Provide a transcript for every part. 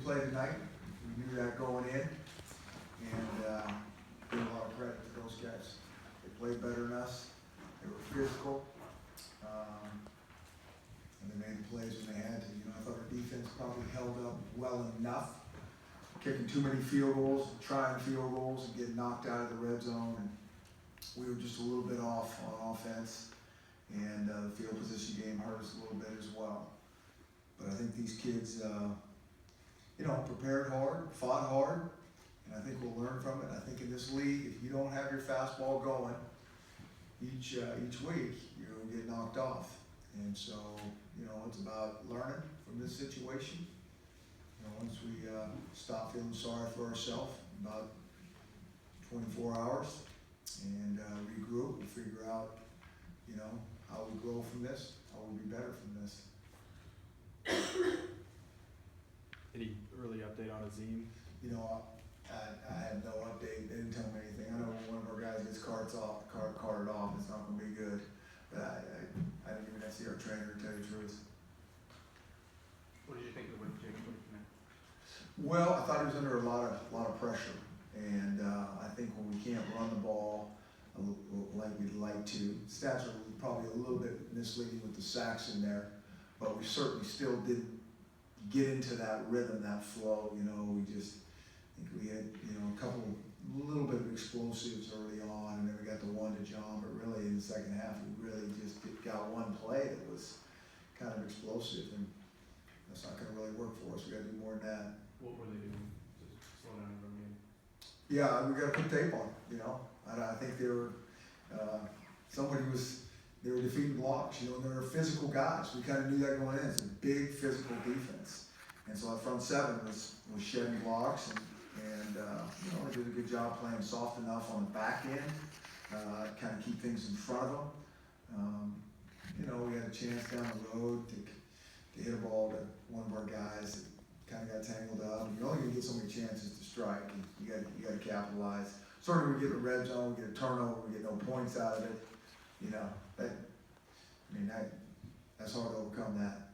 play tonight. We knew that going in, and give a lot of credit to those guys. They played better than us. They were physical, and they made the plays when they had to. You know, I thought our defense probably held up well enough, kicking too many field goals, trying field goals, and getting knocked out of the red zone. And we were just a little bit off on offense, and the field position game hurt us a little bit as well. But I think these kids, you know, prepared hard, fought hard, and I think we'll learn from it. I think in this league, if you don't have your fastball going each week, you'll get knocked off. And so, you know, it's about learning from this situation. You know, once we stop feeling sorry for ourselves, about 24 hours, and regroup and figure out, you know, how we grow from this, how we be better from this. Any early update on Azim? You know, I have no update. They didn't tell me anything. I know when one of our guys gets carted off, it's not going to be good. But I didn't even see our trainer, to tell you the truth. What did you think of the win, Jacob? What did you think? Well, I thought he was under a lot of pressure, and I think when we can't run the ball like we'd like to, stats are probably a little bit misleading with the sacks in there, but we certainly still didn't get into that rhythm, that flow. You know, we just I think we had, you know, a little bit of explosives early on, and then we got the one to John, but really in the second half we really just got one play that was kind of explosive, and that's not going to really work for us. We got to do more than that. What were they doing to slow down the run game? Yeah, we got to put tape on. You know, I think they were they were defeating blocks. You know, and they were physical guys. We kind of knew that going in. It's a big physical defense, and so our front seven was shedding blocks, and you know, they did a good job playing soft enough on the back end, kind of keep things in front of them. You know, we had a chance down the road to hit a ball to one of our guys that kind of got tangled up. And you're only going to get so many chances to strike, and you got to capitalize. Certainly, we get a red zone, we get a turnover, we get no points out of it. You know, that's hard to overcome that.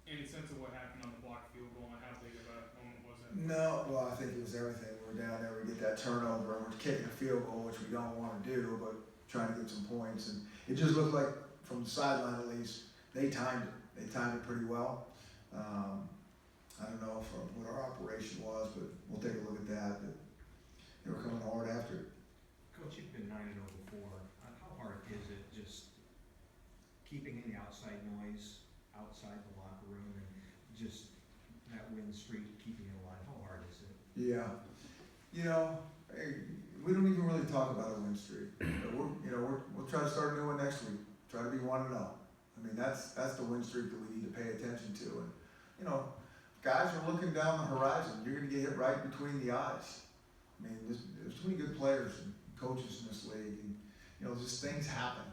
Any sense of what happened on the blocked field goal and how big of a moment was it? No, well, I think it was everything. We're down there, we get that turnover, and we're kicking a field goal, which we don't want to do, but trying to get some points. And it just looked like, from the sideline at least, they timed it. They timed it pretty well. I don't know what our operation was, but we'll take a look at that. But they were coming hard after it. Coach, you've been 9-0 before. How hard is it just keeping in the outside noise, outside the locker room, and just that win streak, keeping it alive? How hard is it? Yeah, you know, hey, we don't even really talk about a win streak. But we'll try to start a new one next week. Try to be 1-0. I mean, that's the win streak that we need to pay attention to. And you know, guys are looking down the horizon. You're going to get hit right between the eyes. I mean, there's too many good players and coaches in this league, and you know, just things happen.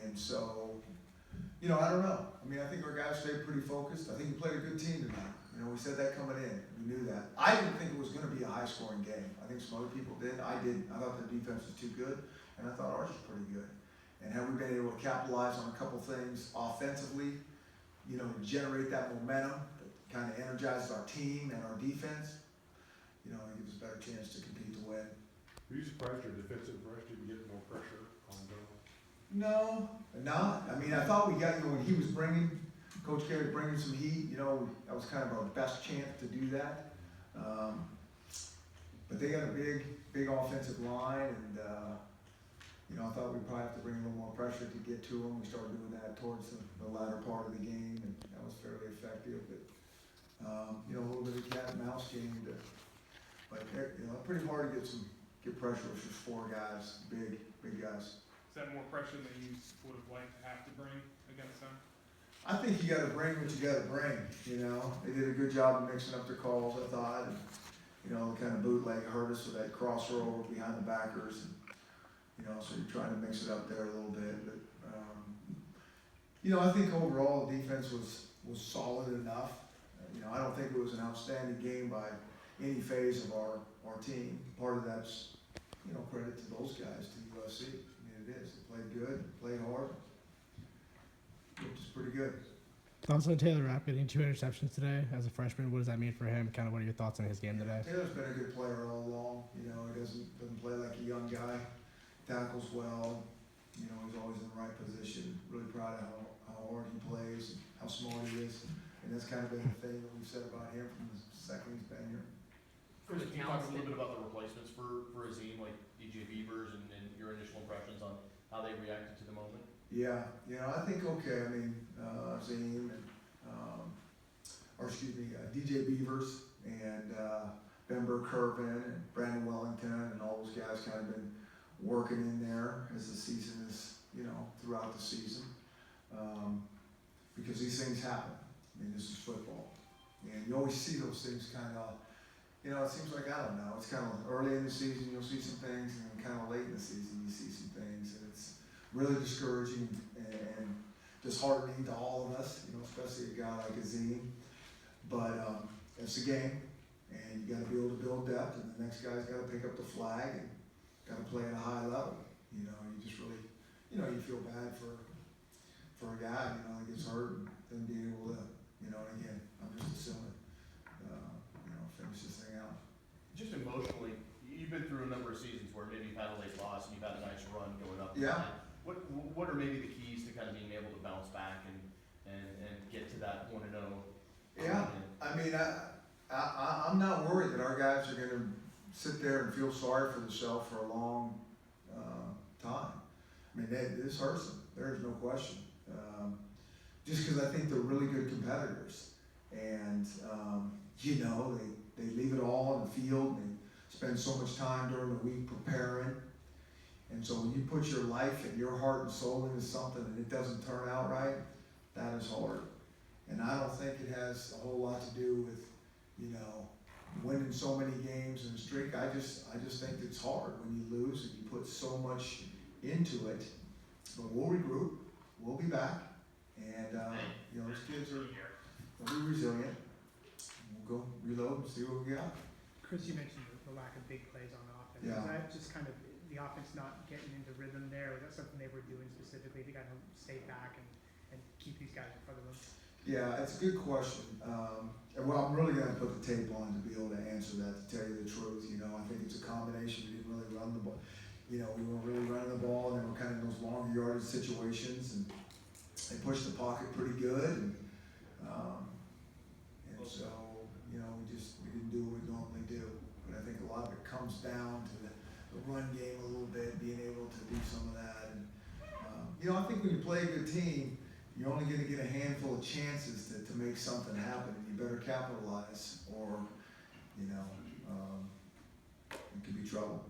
And so, you know, I don't know. I mean, I think our guys stayed pretty focused. I think we played a good team tonight. You know, we said that coming in. We knew that. I didn't think it was going to be a high-scoring game. I think some other people did. I didn't. I thought the defense was too good, and I thought ours was pretty good. And have we been able to capitalize on a couple things offensively, you know, to generate that momentum that kind of energizes our team and our defense, you know, it gives us a better chance to compete to win. Were you surprised your defensive rush didn't get no pressure on Bill? No, not. I mean, I thought we got, you know, when he was Coach Carey bringing some heat, you know, that was kind of our best chance to do that. But they got a big offensive line, and you know, I thought we'd probably have to bring a little more pressure to get to them. We started doing that towards the latter part of the game, and that was fairly effective. But you know, a little bit of cat and mouse game, but you know, pretty hard to get pressure with just four guys, big guys. Is that more pressure than you would have liked to have to bring against them? I think you got to bring what you got to bring. You know, they did a good job of mixing up their calls, I thought. And, you know, kind of bootleg hurt us with that crossover behind the backers. And, you know, so you're trying to mix it up there a little bit. But, you know, I think overall the defense was solid enough. You know, I don't think it was an outstanding game by any phase of our team. Part of that's, you know, credit to those guys, to USC. I mean, it is. They played good, played hard, which is pretty good. Thoughts on Taylor Rapp getting 2 interceptions today as a freshman? What does that mean for him? Kind of what are your thoughts on his game today? Taylor's been a good player all along, you know, he doesn't play like a young guy, tackles well, you know, he's always in the right position. Really proud of how hard he plays, and how smart he is, and that's kind of been the thing that we've said about him from the second he's been here. Chris, can you talk a little bit about the replacements for Azim, like DJ Beavers and your initial impressions on how they reacted to the moment? Yeah, you know, I think okay. I mean, Zane and DJ Beavers and Ben Burke-Kirvin and Brandon Wellington and all those guys kind of been working in there as the season is, you know, throughout the season, because these things happen. I mean, this is football, and you always see those things kind of. You know, it seems like, I don't know, it's kind of early in the season, you'll see some things, and then kind of late in the season, you see some things, and it's really discouraging and disheartening to all of us, you know, especially a guy like Azim. But it's a game, and you got to be able to build depth, and the next guy's got to pick up the flag and got to play at a high level. You know, you just really, you know, you feel bad for a guy, you know, that gets hurt and then being able to, you know, and again, I'm just assuming, you know, finish this thing out. Just emotionally, you've been through a number of seasons where maybe you've had a late loss and you've had a nice run going up. Yeah. What are maybe the keys to kind of being able to bounce back and get to that 1-0? Yeah, I mean, I'm not worried that our guys are going to sit there and feel sorry for themselves for a long time. I mean, this hurts them. There's no question. Just because I think they're really good competitors, and you know, they leave it all on the field. And they spend so much time during the week preparing, and so when you put your life and your heart and soul into something and it doesn't turn out right, that is hard. And I don't think it has a whole lot to do with, you know, winning so many games in a streak. I just think it's hard when you lose and you put so much into it. But we'll regroup. We'll be back. And, you know, those kids they'll be resilient. We'll go reload and see what we got. Chris, you mentioned the lack of big plays on offense. Yeah. Is that just kind of the offense not getting into rhythm there? Was that something they were doing specifically to kind of stay back and keep these guys in front of them? Yeah, it's a good question. And well, I'm really going to put the tape on to be able to answer that, to tell you the truth. You know, I think it's a combination. We didn't really run the ball. You know, we weren't really running the ball, and they were kind of in those longer yardage situations, and they pushed the pocket pretty good. And so, you know, we didn't do what we normally do. But I think a lot of it comes down to the run game a little bit, being able to do some of that. And, you know, I think when you play a good team, you're only going to get a handful of chances to make something happen, and you better capitalize, or, you know, it could be trouble.